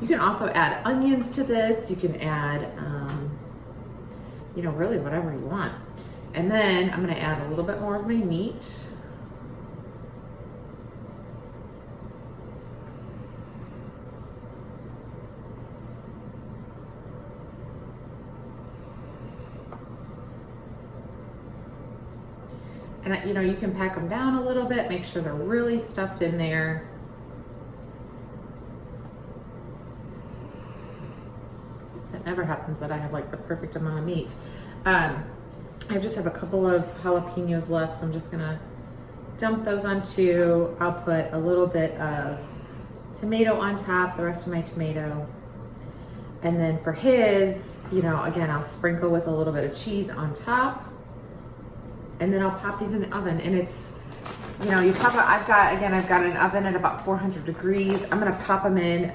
You can also add onions to this. You can add, you know, really whatever you want. And then I'm gonna add a little bit more of my meat. And you know, you can pack them down a little bit, make sure they're really stuffed in there. That never happens that I have like the perfect amount of meat. I just have a couple of jalapenos left, so I'm just gonna dump those onto, I'll put a little bit of tomato on top, the rest of my tomato. And then for his, you know, again, I'll sprinkle with a little bit of cheese on top. And then I'll pop these in the oven, and it's, you know, you pop it, I've got an oven at about 400 degrees. I'm gonna pop them in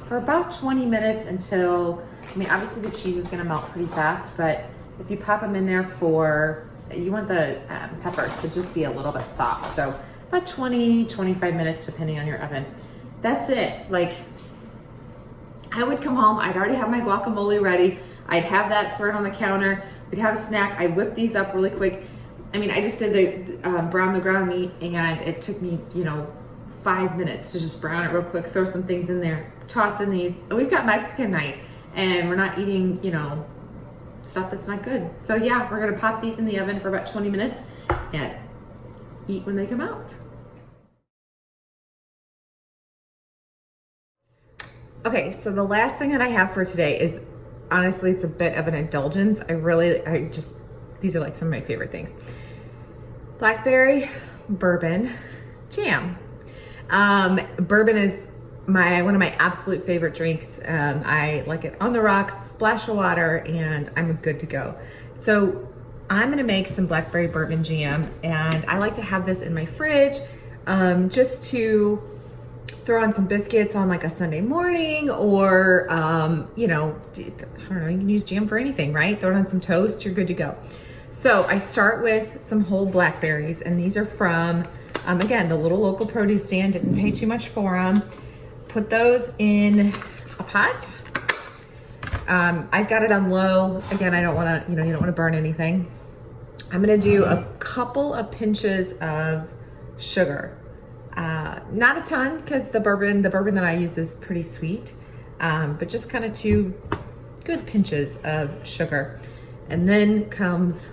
for about 20 minutes until, I mean, obviously the cheese is gonna melt pretty fast, but if you pop them in there for, you want the peppers to just be a little bit soft. So about 20, 25 minutes, depending on your oven. That's it. Like, I would come home, I'd already have my guacamole ready. I'd have that thrown on the counter. We'd have a snack. I'd whip these up really quick. I mean, I just did the brown the ground meat, and it took me, you know, 5 minutes to just brown it real quick, throw some things in there, toss in these. And we've got Mexican night, and we're not eating, you know, stuff that's not good. So yeah, we're gonna pop these in the oven for about 20 minutes and eat when they come out. Okay, so the last thing that I have for today is, honestly, it's a bit of an indulgence. These are like some of my favorite things. Blackberry bourbon jam. Bourbon is one of my absolute favorite drinks. I like it on the rocks, splash of water, and I'm good to go. So I'm gonna make some blackberry bourbon jam, and I like to have this in my fridge just to throw on some biscuits on like a Sunday morning, or you know, I don't know, you can use jam for anything, right? Throw it on some toast, you're good to go. So I start with some whole blackberries, and these are from, again, the little local produce stand. Didn't pay too much for them. Put those in a pot. I've got it on low. Again, I don't wanna, you know, you don't wanna burn anything. I'm gonna do a couple of pinches of sugar. Not a ton, because the bourbon that I use is pretty sweet, but just kind of 2 good pinches of sugar. And then comes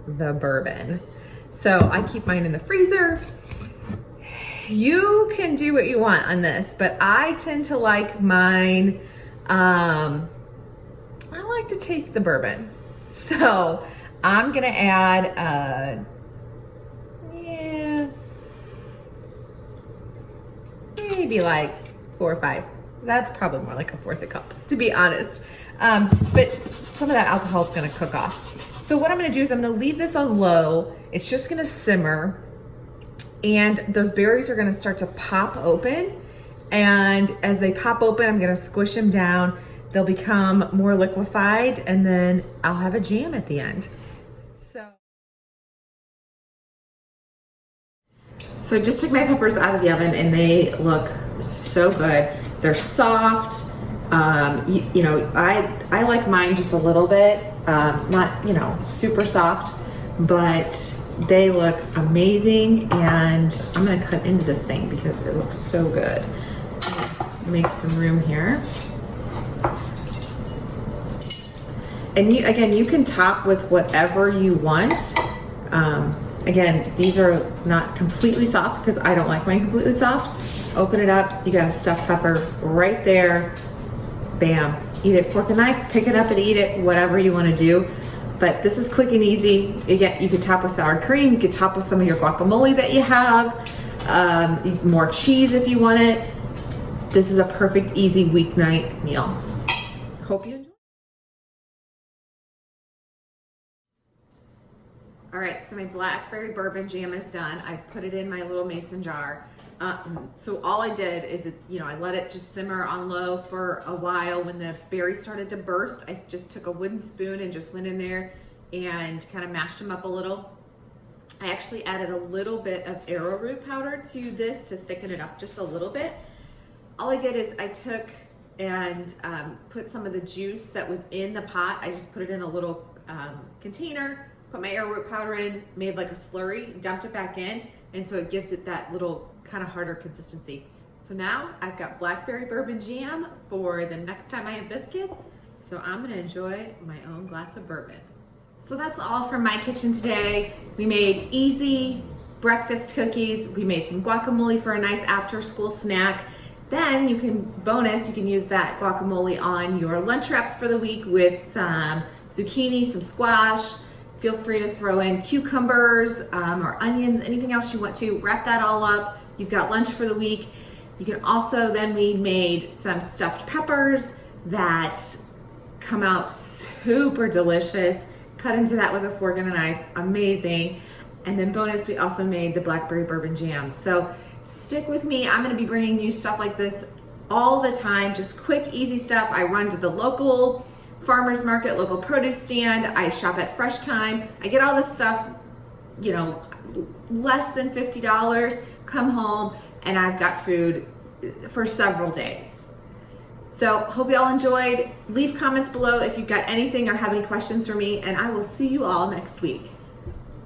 the bourbon. So I keep mine in the freezer. You can do what you want on this, but I tend to like mine, I like to taste the bourbon. So I'm gonna add, maybe like 4 or 5. That's probably more like 1/4 a cup, to be honest. But some of that alcohol is gonna cook off. So what I'm gonna do is I'm gonna leave this on low. It's just gonna simmer, and those berries are gonna start to pop open. And as they pop open, I'm gonna squish them down. They'll become more liquefied, and then I'll have a jam at the end. So I just took my peppers out of the oven, and they look so good. They're soft. You know, I like mine just a little bit, not, you know, super soft, but they look amazing. And I'm gonna cut into this thing because it looks so good. Make some room here. And you can top with whatever you want. Again, these are not completely soft because I don't like mine completely soft. Open it up, you got a stuffed pepper right there. Bam, eat it, fork and knife, pick it up and eat it, whatever you wanna do. But this is quick and easy. Again, you could top with sour cream, you could top with some of your guacamole that you have, more cheese if you want it. This is a perfect, easy weeknight meal. Hope you enjoy. All right, so my blackberry bourbon jam is done. I've put it in my little mason jar. So all I did is, you know, I let it just simmer on low for a while. When the berries started to burst, I just took a wooden spoon and just went in there and kind of mashed them up a little. I actually added a little bit of arrowroot powder to this to thicken it up just a little bit. All I did is I took and put some of the juice that was in the pot. I just put it in a little container, put my arrowroot powder in, made like a slurry, dumped it back in, and so it gives it that little kind of harder consistency. So now I've got blackberry bourbon jam for the next time I have biscuits, so I'm gonna enjoy my own glass of bourbon. So that's all from my kitchen today. We made easy breakfast cookies. We made some guacamole for a nice after school snack. Then you can use that guacamole on your lunch wraps for the week with some zucchini, some squash. Feel free to throw in cucumbers or onions, anything else you want to. Wrap that all up. You've got lunch for the week. You can also, then we made some stuffed peppers that come out super delicious. Cut into that with a fork and a knife, amazing. And then bonus, we also made the blackberry bourbon jam. So stick with me, I'm gonna be bringing you stuff like this all the time, just quick, easy stuff. I run to the local farmer's market, local produce stand, I shop at Fresh Time. I get all this stuff, you know, less than $50, come home, and I've got food for several days. So hope you all enjoyed. Leave comments below if you've got anything or have any questions for me, and I will see you all next week.